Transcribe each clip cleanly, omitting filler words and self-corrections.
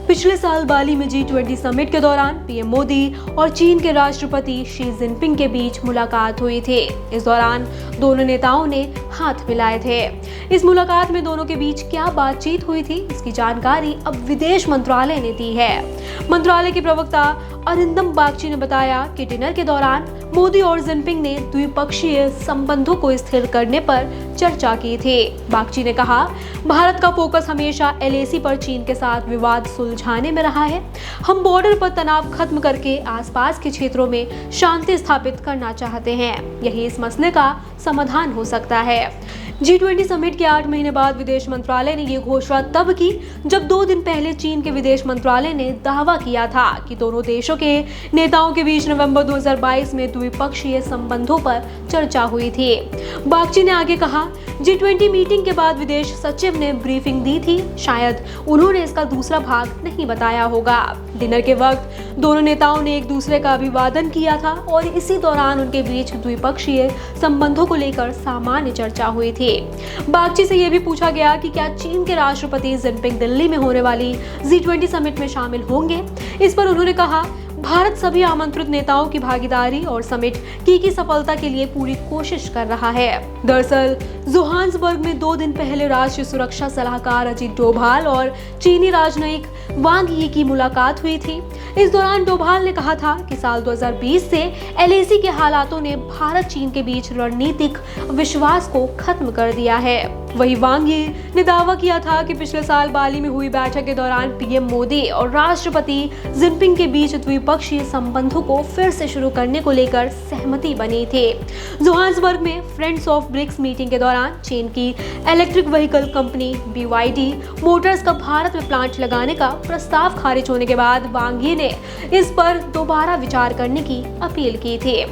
पिछले साल बाली में G20 समिट के दौरान पीएम मोदी और चीन के राष्ट्रपति शी जिनपिंग के बीच मुलाकात हुई थी। इस दौरान दोनों नेताओं ने हाथ मिलाए थे। इस मुलाकात में दोनों के बीच क्या बातचीत हुई थी, इसकी जानकारी अब विदेश मंत्रालय ने दी है। मंत्रालय के प्रवक्ता अरिंदम बागची ने बताया कि डिनर के दौरान मोदी और जिनपिंग ने द्विपक्षीय संबंधों को स्थिर करने पर चर्चा की थी। बागची ने कहा, भारत का फोकस हमेशा LAC पर चीन के साथ विवाद सुलझाने में रहा है। हम बॉर्डर पर तनाव खत्म करके आसपास के क्षेत्रों में शांति स्थापित करना चाहते हैं। यही इस मसले का समाधान हो सकता है। G20 समिट के 8 महीने बाद विदेश मंत्रालय ने ये घोषणा तब की जब 2 दिन पहले चीन के विदेश मंत्रालय ने दावा किया था कि दोनों देशों के नेताओं के बीच नवंबर 2022 में द्विपक्षीय संबंधों पर चर्चा हुई थी। बागची ने आगे कहा, G20 मीटिंग के बाद विदेश सचिव ने ब्रीफिंग दी थी। शायद उन्होंने इसका दूसरा भाग नहीं बताया होगा। डिनर के वक्त दोनों नेताओं ने एक दूसरे का अभिवादन किया था और इसी दौरान उनके बीच द्विपक्षीय संबंधों को लेकर सामान्य चर्चा हुई थी। बागची से यह भी पूछा गया कि क्या चीन के राष्ट्रपति जिनपिंग दिल्ली में होने वाली G20 समिट में शामिल होंगे। इस पर उन्होंने कहा, भारत सभी आमंत्रित नेताओं की भागीदारी और समिट की सफलता के लिए पूरी कोशिश कर रहा है। दरअसल जोहान्सबर्ग में 2 दिन पहले राष्ट्रीय सुरक्षा सलाहकार अजीत डोभाल और चीनी राजनयिक वांग यी की मुलाकात हुई थी। इस दौरान डोभाल ने कहा था कि साल 2020 से LAC के हालातों ने भारत चीन के बीच रणनीतिक विश्वास को खत्म कर दिया है। वहीं वांग यी ने दावा किया था कि पिछले साल बाली में हुई बैठक के दौरान पीएम मोदी और राष्ट्रपति जिनपिंग के बीच द्विपक्षीय संबंधों को फिर से शुरू करने को लेकर सहमति बनी थी। जोहान्सबर्ग में फ्रेंड्स ऑफ ब्रिक्स मीटिंग के दौरान चीन की electric vehicle company BYD Motors का भारत में प्लांट लगाने का प्रस्ताव खारिज होने के बाद वांग यी ने इस पर दोबारा विचार करने की अपील की थी।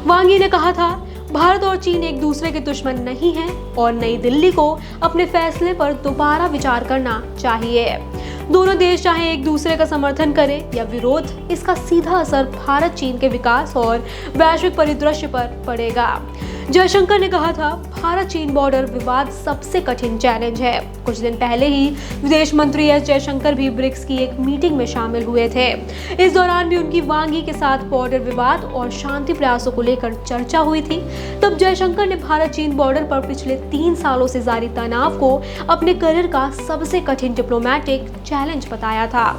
वांग यी ने कहा था, भारत और चीन एक दूसरे के दुश्मन नहीं हैं और नई दिल्ली को अपने फैसले पर दोबारा विचार करना चाहिए। दोनों देश चाहे एक दूसरे का समर्थन करें या विरोध, इसका सीधा असर भारत चीन के विकास और वैश्विक परिदृश्य पर पड़ेगा। जयशंकर ने कहा था, भारत चीन बॉर्डर विवाद सबसे कठिन चैलेंज है। कुछ दिन पहले ही विदेश मंत्री एस जयशंकर भी ब्रिक्स की एक मीटिंग में शामिल हुए थे। इस दौरान भी उनकी वांग यी के साथ बॉर्डर विवाद और शांति प्रयासों को लेकर चर्चा हुई थी। तब जयशंकर ने भारत चीन बॉर्डर पर पिछले 3 सालों से जारी तनाव को अपने करियर का सबसे कठिन डिप्लोमेटिक चैलेंज बताया था।